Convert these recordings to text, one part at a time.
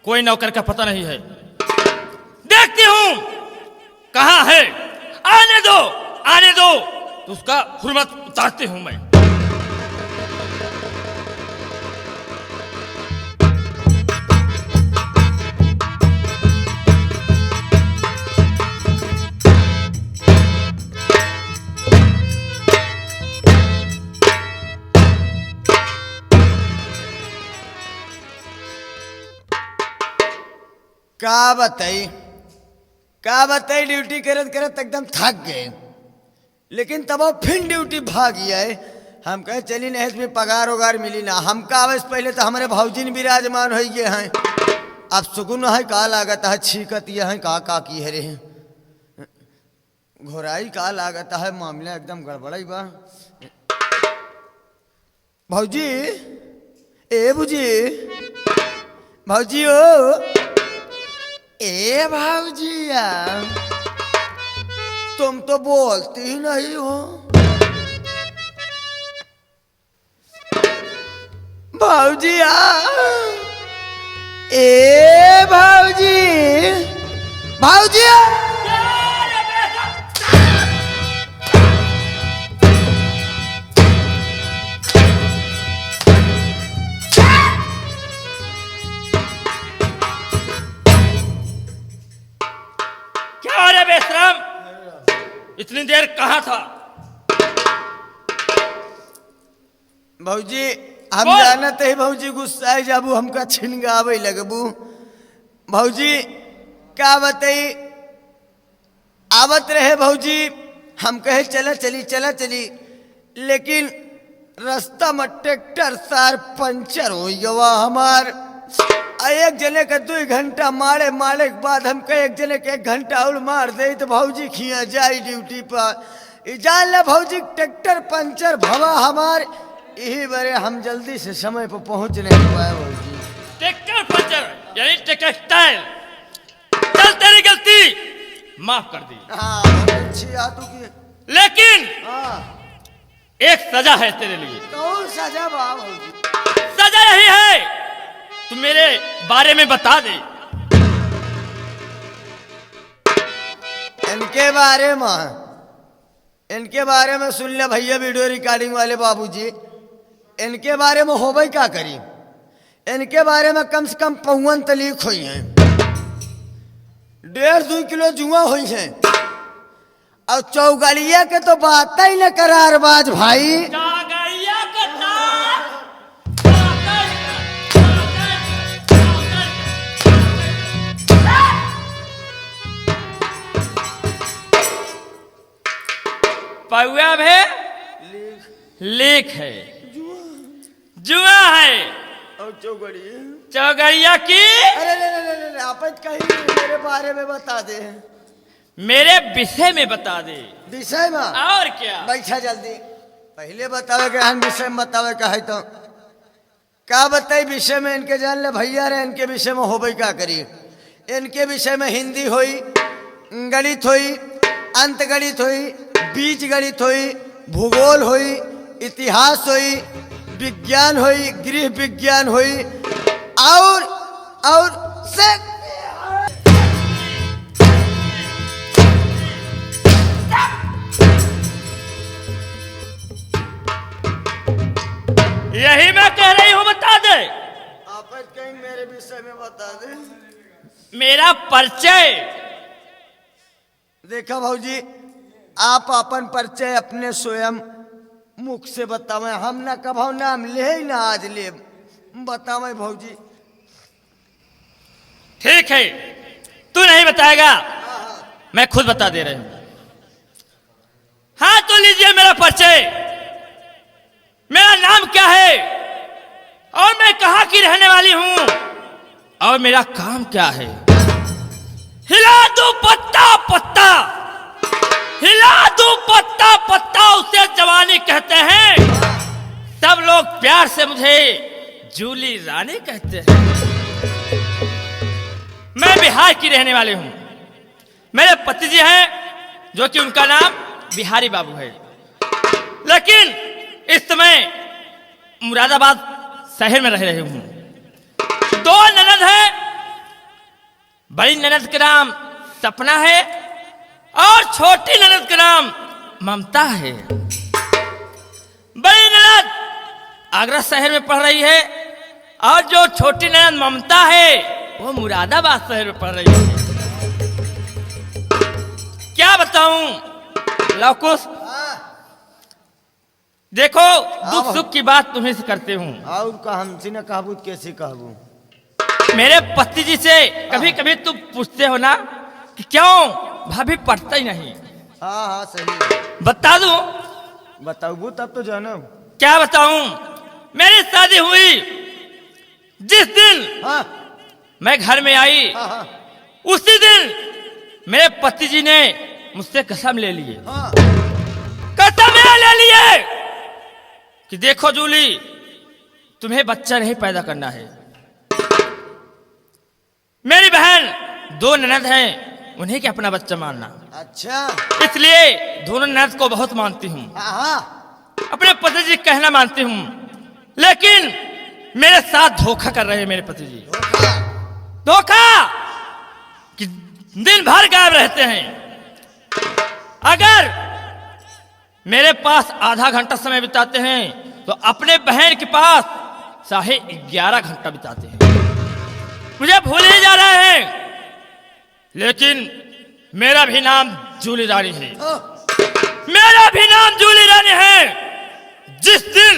कोई नौकर का पता नहीं है। देखती हूं कहां है। आने दो आने दो, तो उसका हुर्मत उतारती हूं मैं। का बताई ड्यूटी करत करत एकदम थक गए, लेकिन तब वो फिर ड्यूटी भाग गया है। हम कहे चली नहीं इसमें पगार वगार मिली ना। हमका आवे से पहले तो हमारे भौजी ने विराजमान हो गए हैं। अब सुकुन है का लागत है, छीकत ये है का की है रे घोराई का लागत है, मामला एकदम गड़बड़ाई बा। भौजी ए बुजी भौजी ओ ए भाऊजिया, तुम तो बोलती ही नहीं हो। भाऊजिया ए भाऊजी भाऊजिया बेशरम, इतनी देर कहाँ था? भौजी हम जानत है भौजी गुस्सा जाबू हमका छिनगावे लगबू। भौजी क्या बताई आवत रहे भौजी, हम कहे चला चली, लेकिन रास्ता में ट्रैक्टर सार पंचर हो गया हमार। एक जने का 2 घंटा मारे के बाद हम कहे एक जने के 1 घंटा और मार दे तो भौजी खिया जाए ड्यूटी पर। जान ले भौजी ट्रैक्टर पंचर भवा हमार, यही बरे हम जल्दी से समय पर पहुंच नहीं पाए। भौजी ट्रैक्टर पंचर यानी ट्रैक्टर टायर, चल तेरी गलती माफ कर दी। हाँ अच्छी आतू की, लेकिन हाँ एक सजा है तेरे लिए। कौन सजा बा भौजी? सजा यही है तू मेरे बारे में बता दे। इनके बारे में सुन ले भैया वीडियो रिकॉर्डिंग वाले बाबूजी। इनके बारे में हो भाई क्या करी, इनके बारे में कम से कम 55 तलीक हुई हैं, 1.5-2 किलो जुआ हुई हैं, और चौगड़िया के तो बात ही न करारबाज भाई। पौआ है लेख है, जुआ है और चौगड़िया की। अरे आपत कहीं मेरे बारे में बता दे, मेरे विषय में बता दे। विषय में और क्या? बैठा जल्दी, पहले बतावे के हम विषय में बतावे का है तो क्या बताई विषय में। इनके जान ले भैया रे, इनके विषय में हो क्या करी। इनके विषय में हिंदी हुई, गणित हुई, अंत गणित हुई, बीज गणित हुई, भूगोल हुई, इतिहास हुई, विज्ञान हुई, गृह विज्ञान हुई, और से यही मैं कह रही हूं, बता दे। आप कहीं मेरे विषय में बता दे। मेरा परिचय देखा भाऊजी, आप अपन परिचय अपने स्वयं मुख से बतावे, हम ना कभाव नाम ले ना आज ले बतावे भाऊजी। ठीक है, तू नहीं बताएगा, मैं खुद बता दे रही हूं। हाँ तो लीजिए मेरा परिचय। मेरा नाम क्या है और मैं कहां की रहने वाली हूं और मेरा काम क्या है। हिला दो पत्ता पत्ता, हिला दो पत्ता पत्ता, उसे जवानी कहते हैं। सब लोग प्यार से मुझे जूली रानी कहते हैं। मैं बिहार की रहने वाली हूं। मेरे पति जी हैं जो कि उनका नाम बिहारी बाबू है, लेकिन इस समय मुरादाबाद शहर में रह रहे हूं। 2 ननद है बड़ी ननद का नाम सपना है और छोटी ननद का नाम ममता है। बड़ी ननद आगरा शहर में पढ़ रही है और जो छोटी ननद ममता है वो मुरादाबाद शहर में पढ़ रही है। क्या बताऊं लवकुश, देखो दुख सुख की बात तुम्हें से करते हूँ। और का हमसे न कहबू कैसे कहबू। मेरे पति जी से कभी कभी तुम पूछते हो ना कि क्यों भाभी पढ़ता ही नहीं। हाँ हाँ सही। बता दूं? बताऊँ तब तो जानब। क्या बताऊं? मेरी शादी हुई जिस दिन हाँ मैं घर में आई हाँ हाँ उसी दिन मेरे पति जी ने मुझसे कसम ले लिए। हाँ कसम ये ले लिए कि देखो जूली, तुम्हें बच्चा नहीं पैदा करना है। मेरी बहन दो ननद हैं, उन्हें क्या अपना बच्चा मानना। अच्छा। इसलिए दोनों ननद को बहुत मानती हूँ, हाँ हाँ अपने पति जी कहना मानती हूँ, लेकिन मेरे साथ धोखा कर रहे हैं मेरे पति जी। धोखा कि दिन भर गायब रहते हैं। अगर मेरे पास आधा घंटा समय बिताते हैं तो अपने बहन के पास 11:30 घंटा बिताते हैं। मुझे भूल ही जा रहे हैं, लेकिन मेरा भी नाम जूली रानी है। मेरा भी नाम जूली रानी है। जिस दिन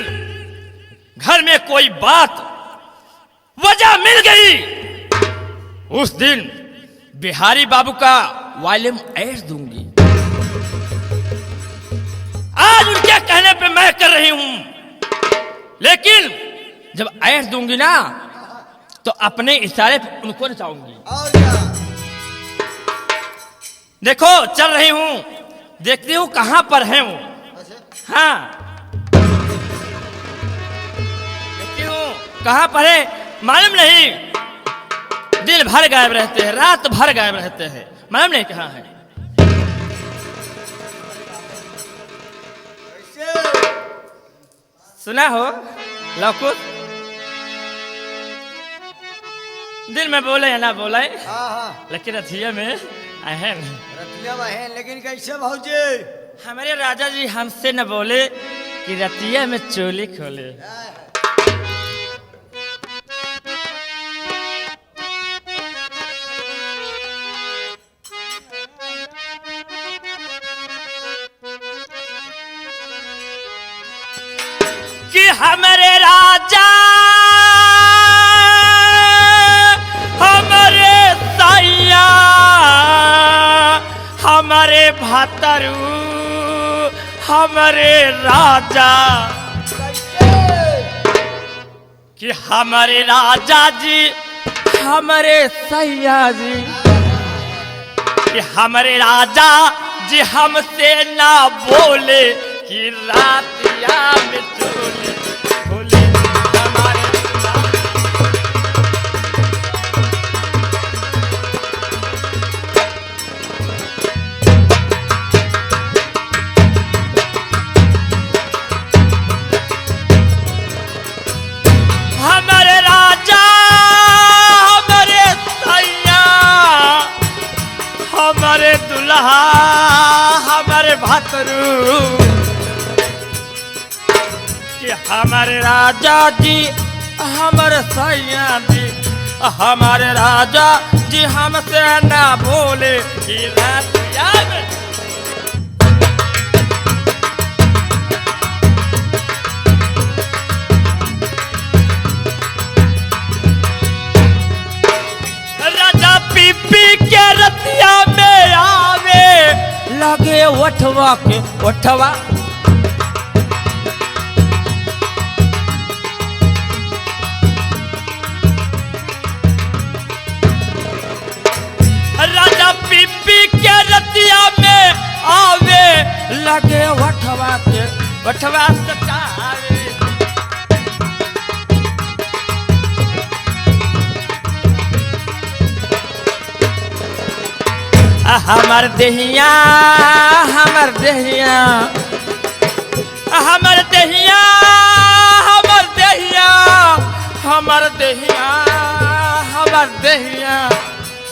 घर में कोई बात वजह मिल गई उस दिन बिहारी बाबू का वॉल्यूम 8 दूंगी। आज उनके कहने पे मैं कर रही हूं, लेकिन जब 8 दूंगी ना तो अपने इशारे पे उनको नचाऊंगी। और क्या? देखो चल रही हूं, देखती हूं कहां पर है वो। हाँ देखती हूं कहां पर है, मालूम नहीं। दिन भर गायब रहते हैं, रात भर गायब रहते हैं, मालूम नहीं कहां है। सुना हो लवकुश, दिल में बोले या ना बोले, हाँ हाँ लेकिन रथिया में अहम है। रतिया में है, लेकिन कैसे भाऊजी? हमारे राजा जी हमसे न बोले कि रतिया में चोली खोले। कि हमारे राजा हमारे सैया हमारे भातरू हमारे राजा, कि हमारे राजा जी हमारे सैया जी, कि हमारे राजा जी हमसे ना बोले कि रातिया में चोली खोले। हमारे हमारे राजा हमारे सैया हमारे दुल्हा हमारे भातरू, कि हमारे राजा जी हमारे सैया जी हमारे राजा जी हमसे ना बोले कि रातिया में। राजा पी पी के रतिया में आवे लगे ओठवा के ओठवा, राजा पी पी के रतिया में आवे लगे ओठवा के ओठवा सटावे। हमर देहिया हमर देहिया हमर देहिया हमर देहिया हमर देहिया हमर देहिया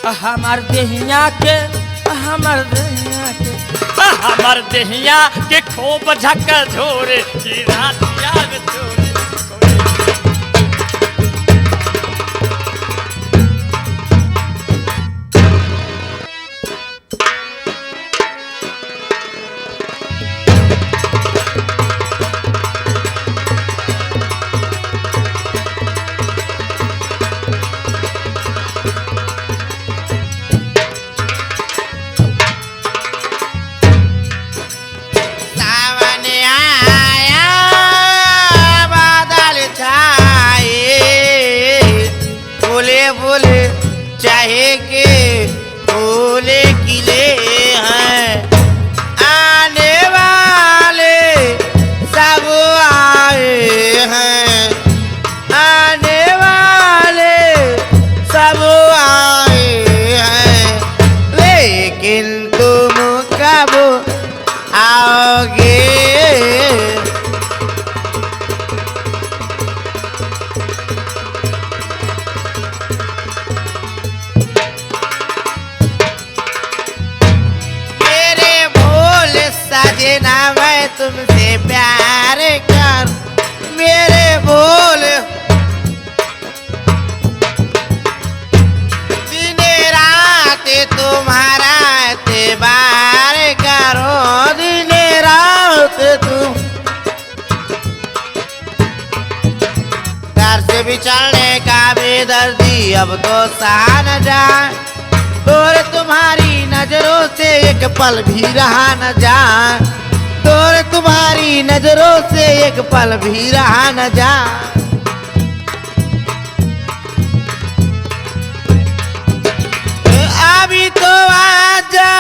हमार देहिया के हमार देहिया के हमर देहिया के खूब झक झोरे की रात याद छोरे सावन आया बादल छाए बोले बोले चाहे के बोले किले हैं आने वाले सब आए हैं आने वाले सब आए हैं लेकिन तुम कब आओगे मेरे भोले सजना मैं तुमसे प्यार कर मेरे भोले दिन रात तुम्हारा एतबार करो दिन रात तुम घर से भी चलने का बेदर्दी अब तो सहा न जाए तोरे तुम्हारी नजरों से एक पल भी रहा न जाए तोरे तुम्हारी नजरों से एक पल भी रहा न जाए अभी तो आजा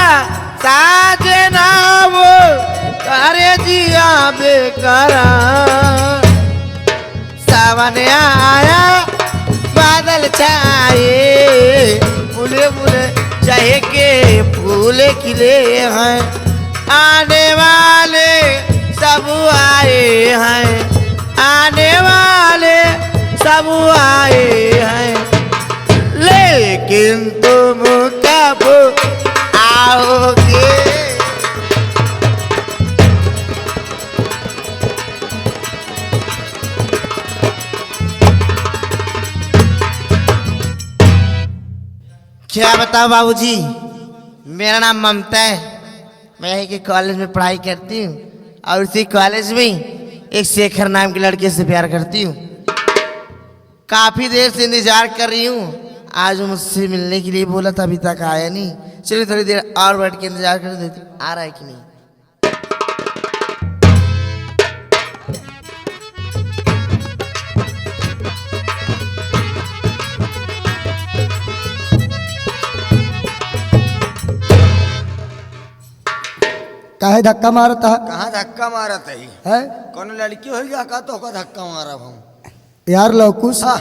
साजना वो करे जिया बेकरार सावन आया बादल छाए बुले बुले चाहे के फूल खिले हैं आने वाले सब आए हैं आने वाले सब आए हैं लेकिन तुम कब आओगे क्या बताओ बाबूजी मेरा नाम ममता है मैं यहीं के कॉलेज में पढ़ाई करती हूँ और उसी कॉलेज में एक शेखर नाम के लड़के से प्यार करती हूँ काफी देर से इंतजार कर रही हूँ आज मुझसे मिलने के लिए बोला था अभी तक आया नहीं चलिए थोड़ी देर और बैठ के इंतजार कर देती आ रहा है कि नहीं काहे धक्का मारता कहाँ धक्का मारत है कौन लड़की हो गया का तो धक्का मारब हम यार लौकुश हाँ।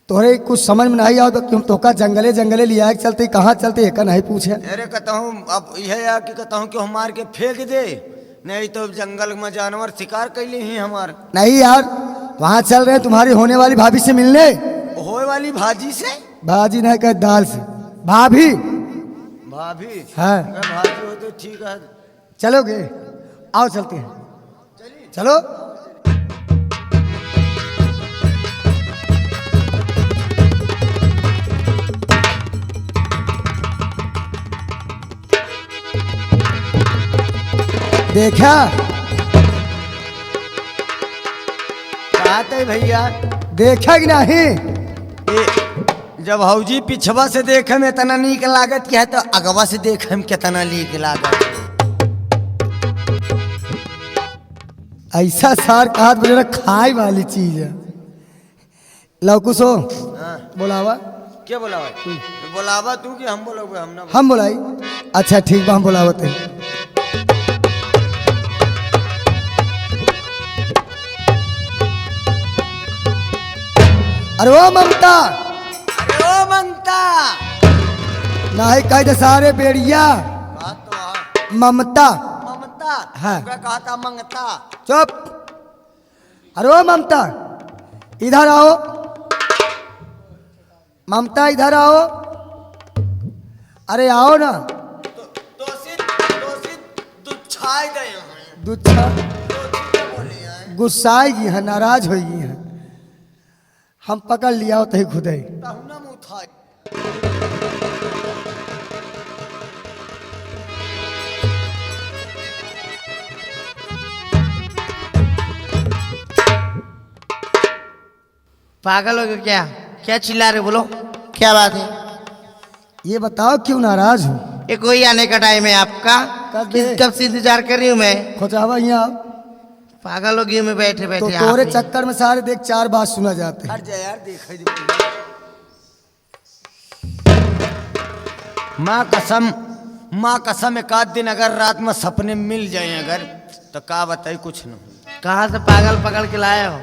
तोहरे कुछ समझ में नहीं आओ तो तुम तोका जंगले जंगले लिया के चलते कहाँ चलते एक नहीं पूछे अरे कहता हूँ अब यह या कि कहता हूँ कि हम मार के फेंक दे नहीं तो जंगल में जानवर शिकार कैले ही हमार नहीं यार वहाँ चल रहे तुम्हारी होने वाली भाभी से मिलने होए वाली भाजी से भाजी नहीं कहे दाल से भाभी भाभी हाँ। अगर भाजी हो तो ठीक है चलोगे आओ चलते हैं चलो देखा बात है भैया देखा कि नहीं जब हौजी पिछवा से देखे में इतना नीक लागत क्या है तो अगवा से देखे में कितना नीक लागत ऐसा सार कहा बोले खाए वाली चीज है लौकुशो हाँ। बोलावा क्या बोलावा बोलावा तू कि हम बोलोगे हम ना हम बोलाई अच्छा ठीक बा हम बोलावत है अरे ओ ममता अरे ओ ममता नहीं कह दे सारे बेड़िया बात तो आ। ममता ममता हाँ। क्या कहा था मंगता चुप अरे ओ ममता इधर आओ ममता इधर आओ अरे आओ ना। दुच्छाई दे यहाँ। दुच्छा बोली हैं। गुस्साएगी है, नाराज होगी है। हम पकड़ लिया हो तही खुदे। तहुना मुँह थाई। पागल हो गए क्या? क्या चिल्ला रहे, बोलो क्या बात है? ये बताओ क्यों नाराज हो? ये कोई आने का टाइम है आपका? कब से इंतजार कर रही हूँ मैं। खोचावा यहाँ पागल हो गई हूँ मैं बैठे तो बैठे। तोरे चक्कर में सारे देख 4 बात सुना जाते हैं। हट जा यार, देखा माँ कसम एक आध दिन अगर रात में सपने मिल जाए अगर, तो का बताई कुछ न। कहाँ से पागल पकड़ के लाए हो?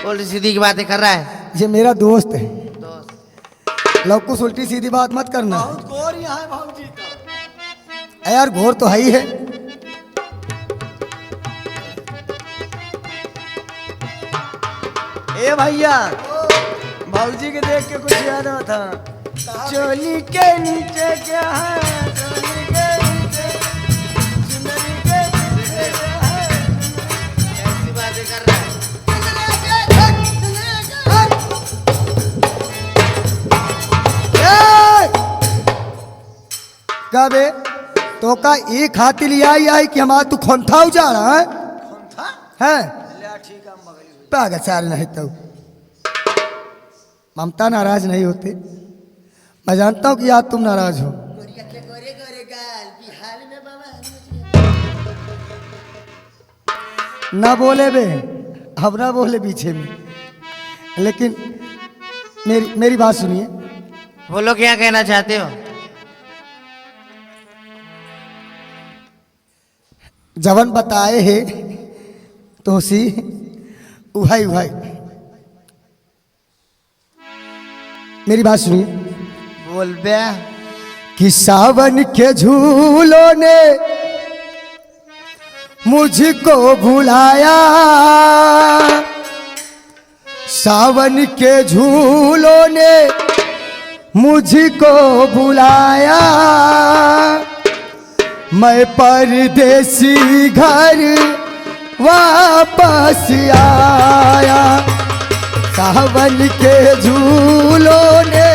उल्टी सीधी की बातें कर रहा है। ये मेरा दोस्त है। दोस्त लौकुश उल्टी सीधी बात मत करना। बहुत गोर यहाँ है भाऊजी का। यार घोर तो है ही है। ए भैया, भाऊजी के देख के कुछ याद हुआ था। चोली के नीचे क्या है, चोली के नीचे, चुनरी के नीचे क्या है। कैसी बातें कर रहा है? क्या बे तो का एक हाथी लिया ही आई कि हमारा तू खोंथा उजा रहा है? हैं? ठीक है, मगली। पागल साल नहीं तो ममता नाराज नहीं होते। मैं जानता हूँ कि आज तुम नाराज हो। ना बोले बे, अब ना बोले पीछे में। लेकिन मेरी बात सुनिए। बोलो क्या कहना चाहते हो? जवन बताए है तो सी उहाई उहाई। मेरी बात सुनिए। बोल बे। कि सावन के झूलों ने मुझको भुलाया, सावन के झूलों ने मुझको बुलाया, मैं परदेसी घर वापस आया, सावन के झूलों ने।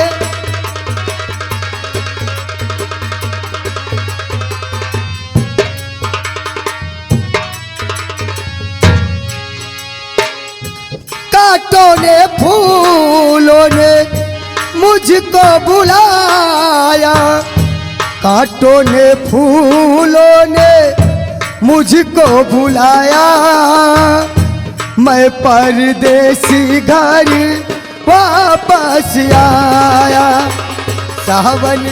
कांटों ने फूलों ने मुझको बुलाया, कांटों ने फूलों ने मुझको बुलाया, मैं परदेसी घर वापस आया, सावन।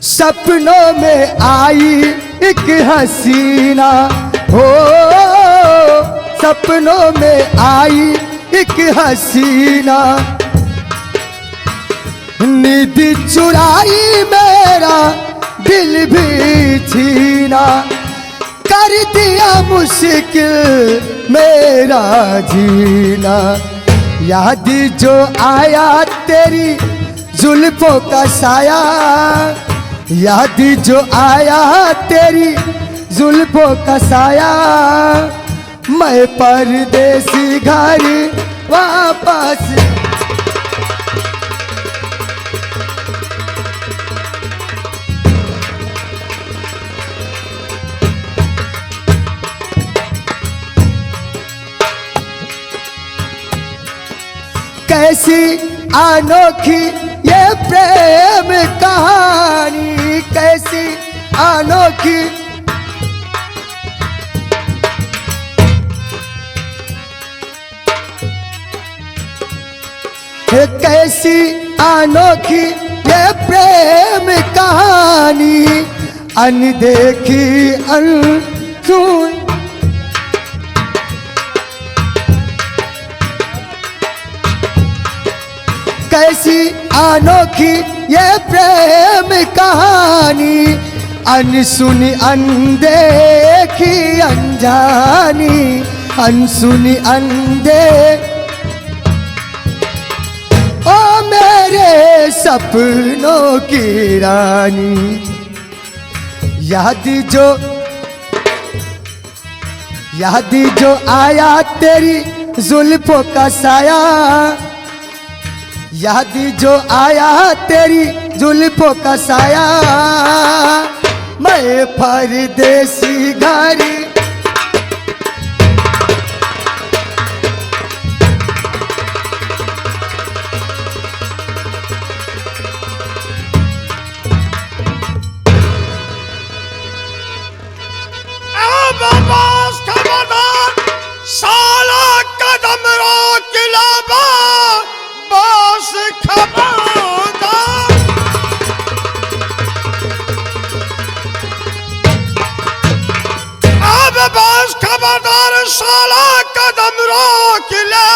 सपनों में आई एक हसीना हो, सपनों में आई एक हसीना, नींद चुराई मेरा दिल भी छीना, कर दिया मुश्किल मेरा जीना, याद जो आया तेरी जुल्फों का साया, याद जो आया तेरी जुल्फों का साया, मैं परदेसी घर वापस। कैसी अनोखी ये प्रेम कहानी, कैसी अनोखी, कैसी अनोखी ये प्रेम कहानी, अनदेखी अनसुनी, कैसी अनोखी ये प्रेम कहानी, अनसुनी अनदेखी अनजानी, अनसुनी अंधे ओ मेरे सपनों की रानी। याद जो आया तेरी जुल्फों का साया, याद जो आया तेरी जुल्फों का साया। मैं परदेसी घर साला कदम रोक लाबा बस खबरदार। अब बस खबरदार साला कदम रोक ले,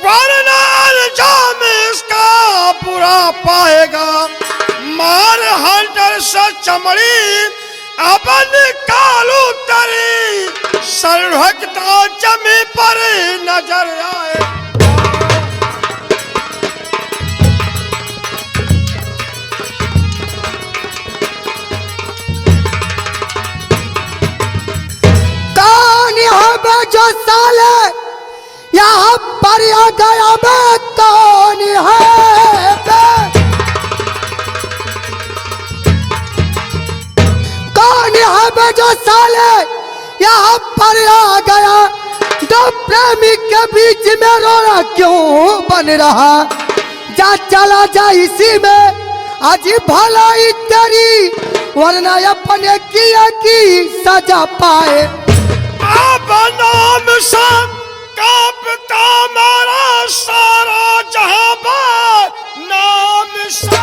वरना अंजाम इसका बुरा पाएगा। मार हंटर से चमड़ी अब निकालू तरी, सरहकता जमी पर नजर आए। कौन यहाँ पे जो साले यहाँ पर आ गया मैं, कौन है कौन यहाँ पे जो साले यहाँ पर आ गया। दो प्रेमी के बीच में रोना क्यों बन रहा, जा चला जा इसी में आज भलाई तेरी, वरना अपने किया की सजा पाए। अब नाम से कांपता मारा सारा जहां बा, नाम से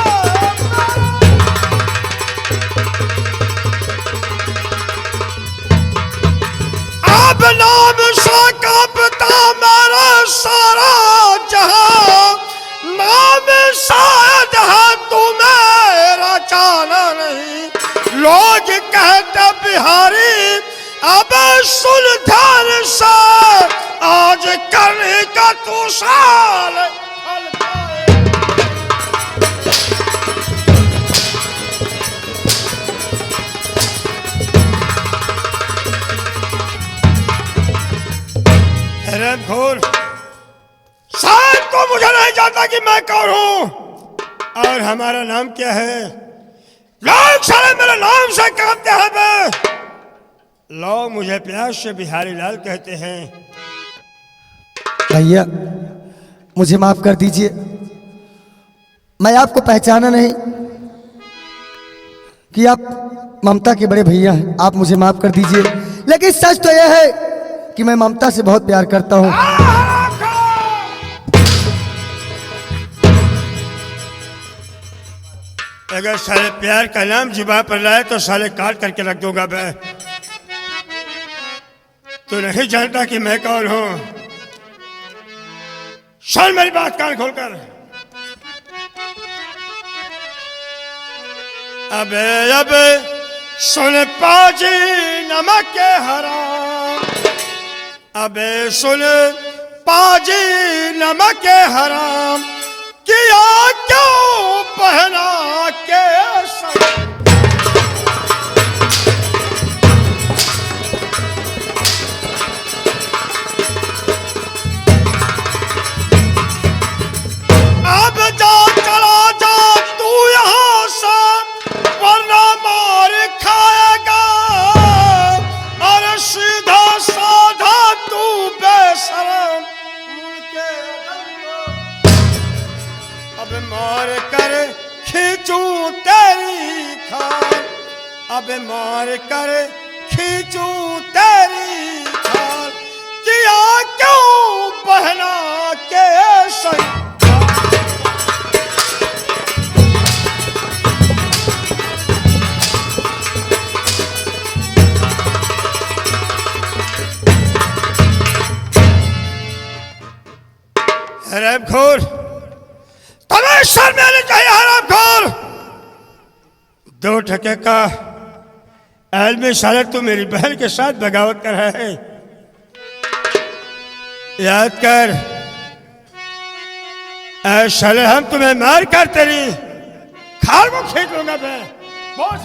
अब नाम से कांपता मारा सारा जहां, नाम शायद है तू मेरा जाना नहीं। लोग कहते बिहारी अब सुन ध्यान से, आज करने का तू साल फल पाए। घोर शायद तो मुझे नहीं जानता कि मैं कौन हूं और हमारा नाम क्या है। लोग सारे मेरे नाम से कांपते हैं बे। लोग मुझे प्यार से बिहारी लाल कहते हैं। भैया मुझे माफ कर दीजिए, मैं आपको पहचाना नहीं कि आप ममता के बड़े भैया हैं। आप मुझे माफ कर दीजिए, लेकिन सच तो यह है कि मैं ममता से बहुत प्यार करता हूं। अगर साले प्यार का नाम जुबान पर लाए तो साले काट करके रख दूंगा बे। तू नहीं जानता कि मैं कौन हूं। सुन मेरी बात कान खोलकर। अबे सुन पाजी नमक के हराम, अबे सुन पाजी नमक के हराम, किया क्यों पहना के अब जा चला जा तू यहां से, वरना मार खाएगा। और सीधा साधा तू बेशरम उनके अब मार कर खींचूं तेरी खाल, अब मार कर खींचूं तेरी खाल, किया क्यों पहना के सही। हरामखोर, तुम्हें शर्म आनी चाहिए हरामखोर। 2 टके का आज में साले तू मेरी बहन के साथ बगावत कर रहा है। याद कर, आज साले हम तुम्हें मार कर तेरी खाल को खींच लूंगा मैं। बहुत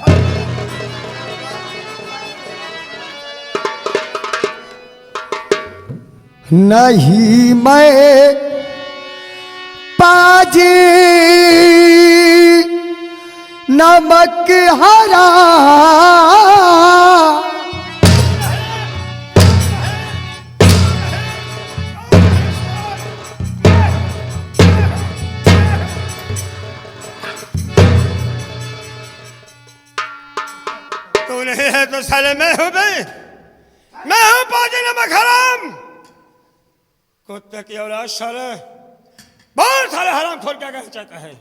नहीं मैं पाजी नमक हरा तू नहीं है तो साले मैं हूं भाई, मैं हूं पाजी नमक हराम। कुत्ते की औलाद साले बहुत सारे हराम खोल क्या कहना चाहता है।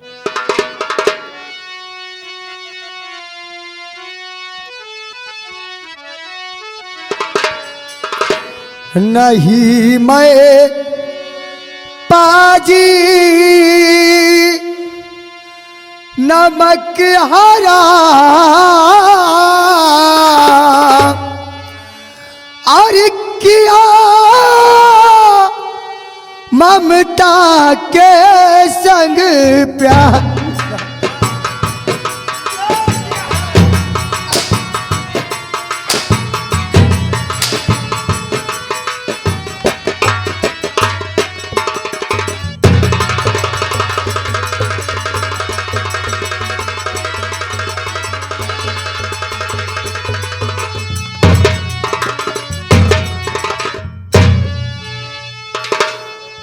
नहीं मैं पाजी नमक हरा और किया ममता के संग प्यार।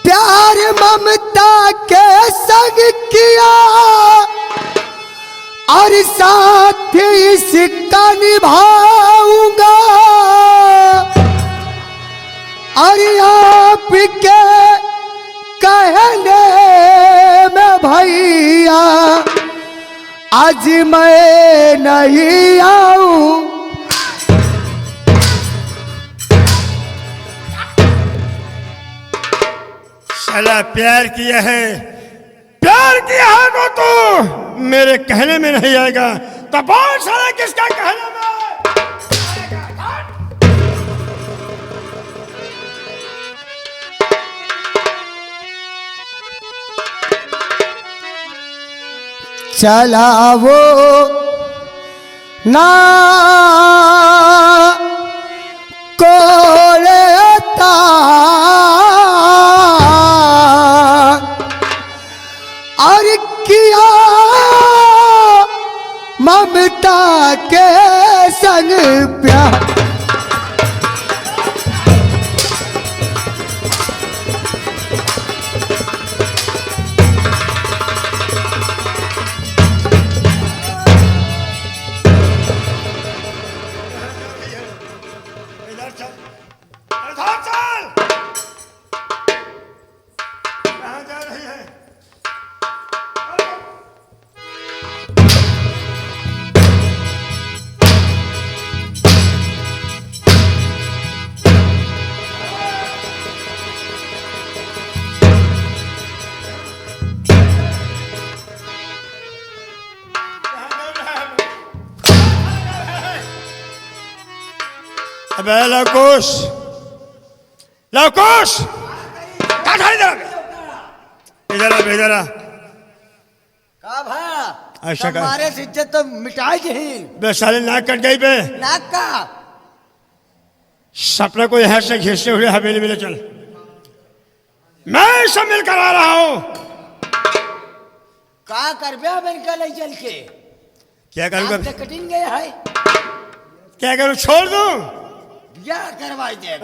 प्यार ममता के संग किया और साथ इसका निभाऊंगा और आपके कहने में भैया आज मैं नहीं आऊं। साला प्यार किया है, प्यार किया है तो तू मेरे कहने में नहीं आएगा तो बहुत सारा किसका कहने में चला वो ना कोलेता और किया ममता के संग प्यार। इधर चल, इधर चल। कहाँ जा रही है? अबे लवकुश, लवकुश, इधर इधर आ, इधर आ। का भा ऐसा कर। हमारे से इज्जत तो मिटाई ही बे साले नाक कट गई बे। नाक का सपना को यहाँ से घिसते हुए हवेली में ले चल, मैं सब मिलकर आ रहा हूँ। का करबे बन के ले चल के क्या करूँगा? नाक से कटिंग गया है, क्या करूँ? छोड़ दूँ? ब्याह करवाई दे।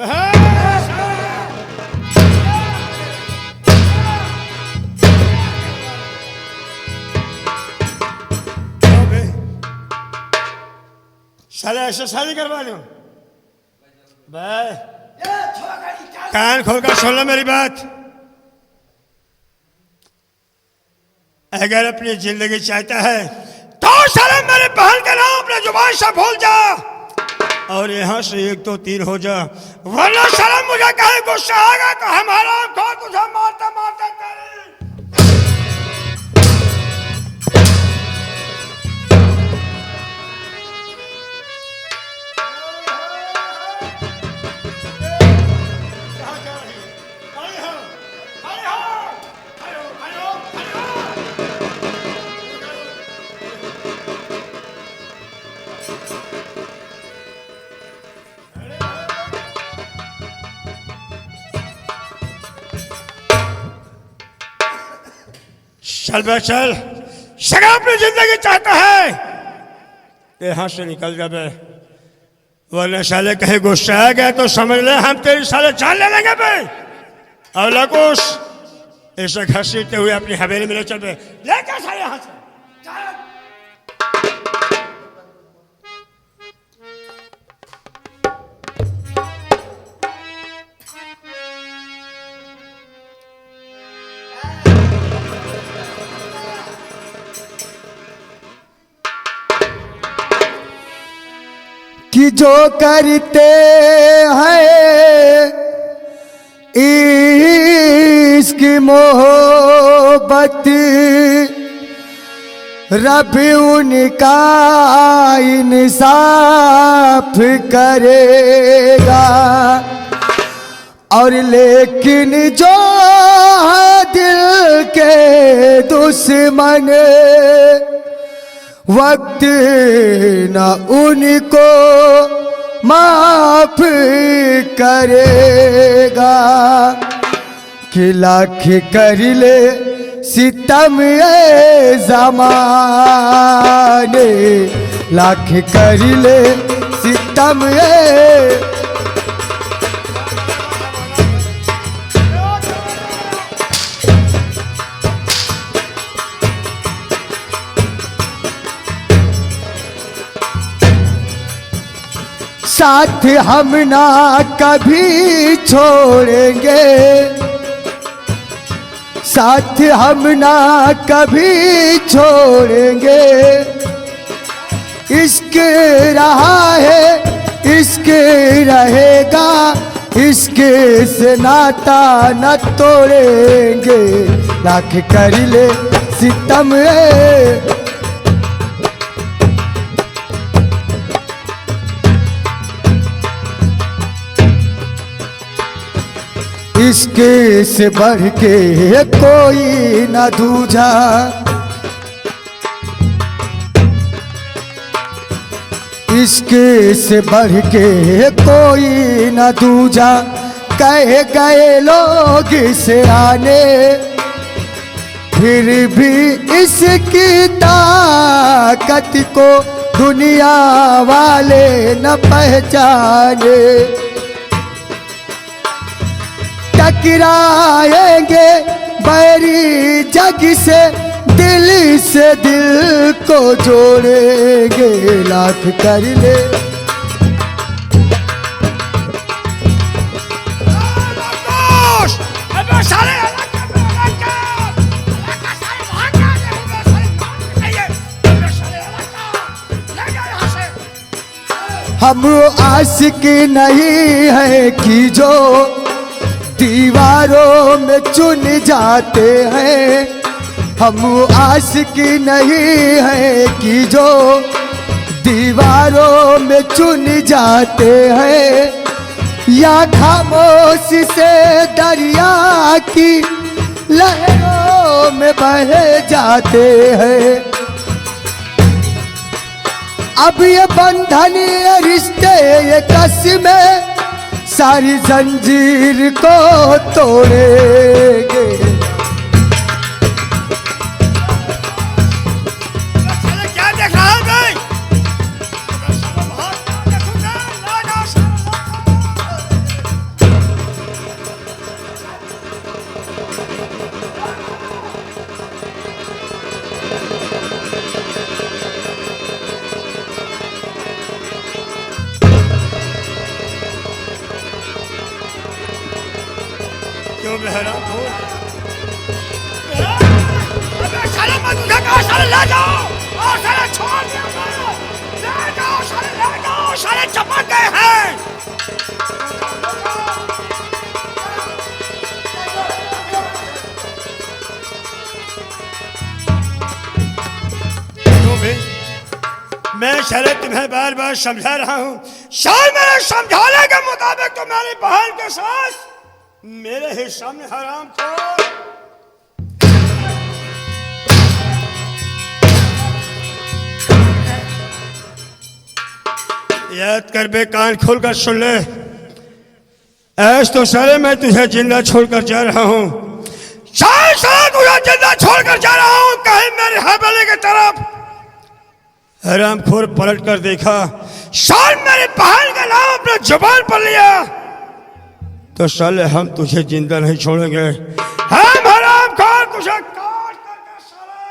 साले ऐसे शादी करवा दूं? भाई कान खोलकर सुन लो मेरी बात। अगर अपनी जिंदगी चाहता है तो साले मेरी बहन का नाम अपने जुबान से भूल जा और यहाँ से 1 2 3 हो जा, वरना साला मुझे कहीं गुस्सा आएगा तो हमारा को तुझे मारता मारता तेरी। चल बे चल, सगा अपनी जिंदगी चाहता है तो यहाँ से निकल जा बे, वरना साले कहीं गुस्सा आ गया तो समझ ले हम तेरी साले जान ले लेंगे बे। और लकुश ऐसे घसीटते हुए अपनी हवेली में ले चल बे, ले जा साले यहाँ से। कि जो करते हैं इश्क मोहब्बत रब उनका इंसाफ करेगा, और लेकिन जो है दिल के दुश्मन वक्त न उनको माफ करेगा। कि लाख कर ले सितम ए ज़माने, लाख कर ले सितम ए साथ हम ना कभी छोड़ेंगे, साथ हम ना कभी छोड़ेंगे। इश्क रहा है इश्क रहेगा, इश्क से नाता न तोड़ेंगे। लाख कर ले सितम इश्क से बढ़ के कोई न दूजा, इश्क से बढ़ के कोई न दूजा। कह गए लोग इसे आने, फिर भी इसकी ताकत को दुनिया वाले न पहचाने। टकराएंगे बैरी जग से दिल को जोड़ेंगे। लाख कर ले हम आशिक नहीं है कि जो दीवारों में चुन जाते हैं, हम आशिक नहीं है कि जो दीवारों में चुन जाते हैं, या खामोशी से दरिया की लहरों में बह जाते हैं। अब ये बंधन ये रिश्ते ये कसमें सारी जंजीर को तोड़ेंगे। क्या देख रहा है भाई? क्यों बहरा हो? अबे साले मत उठा का साले ले जाओ और साले छोड़ दिया ले जाओ साले चपक गए हैं। क्यों भी मैं साले तुम्हें बार बार समझा रहा हूँ, शायद मेरे समझाने के मुताबिक तो मेरी बहन के साथ मेरे ही सामने हराम खोर। याद कर बे, कान खोलकर सुन ले, आज तो सारे मैं तुझे जिंदा छोड़कर जा रहा हूं। शायद साला तुझे जिंदा छोड़कर जा रहा हूं कहीं मेरे हवेली की तरफ। हरामखोर पलट कर देखा, शायद मेरी बहन का नाम अपने जुबान पर लिया तो साले हम तुझे जिंदा नहीं छोड़ेंगे। हम हरामखोर तुझे काट करके साले।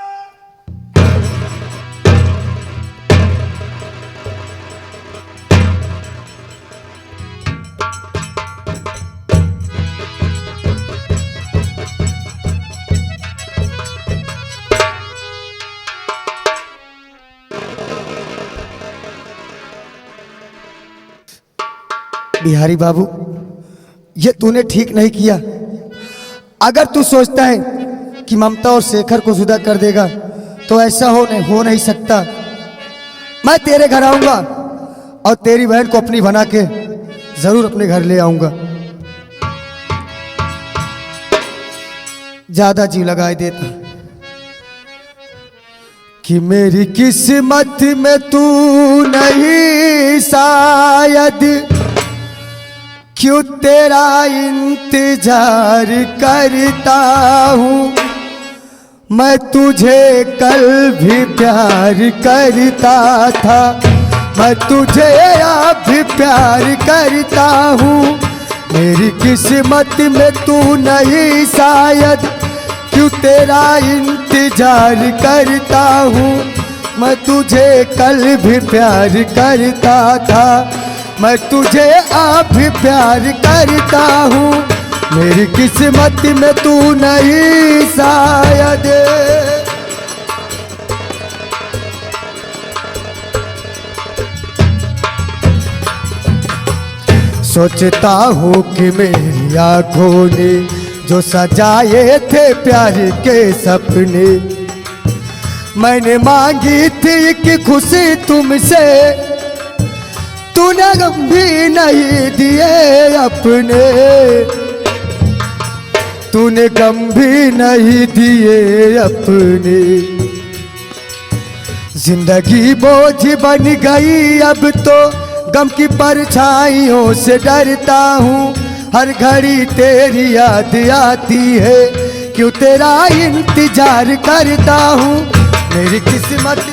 बिहारी बाबू, ये तूने ठीक नहीं किया। अगर तू सोचता है कि ममता और शेखर को जुदा कर देगा तो ऐसा हो नहीं सकता। मैं तेरे घर आऊंगा और तेरी बहन को अपनी बना के जरूर अपने घर ले आऊंगा। ज्यादा जी लगाए देता कि मेरी किस्मत में तू नहीं शायद, क्यों तेरा इंतजार करता हूँ। मैं तुझे कल भी प्यार करता था, मैं तुझे अब भी प्यार करता हूँ। मेरी किस्मत में तू नहीं शायद, क्यों तेरा इंतजार करता हूँ। मैं तुझे कल भी प्यार करता था, मैं तुझे अब भी प्यार करता हूँ। मेरी किस्मत में तू नहीं शायद। सोचता हूँ कि मेरी आँखों ने जो सजाए थे प्यार के सपने, मैंने मांगी थी कि खुशी तुमसे, तूने गम भी नहीं दिए अपने, तूने गम भी नहीं दिए अपने। जिंदगी बोझ बन गई अब तो, गम की परछाइयों से डरता हूँ। हर घड़ी तेरी याद आती है, क्यों तेरा इंतजार करता हूँ। मेरी किस्मत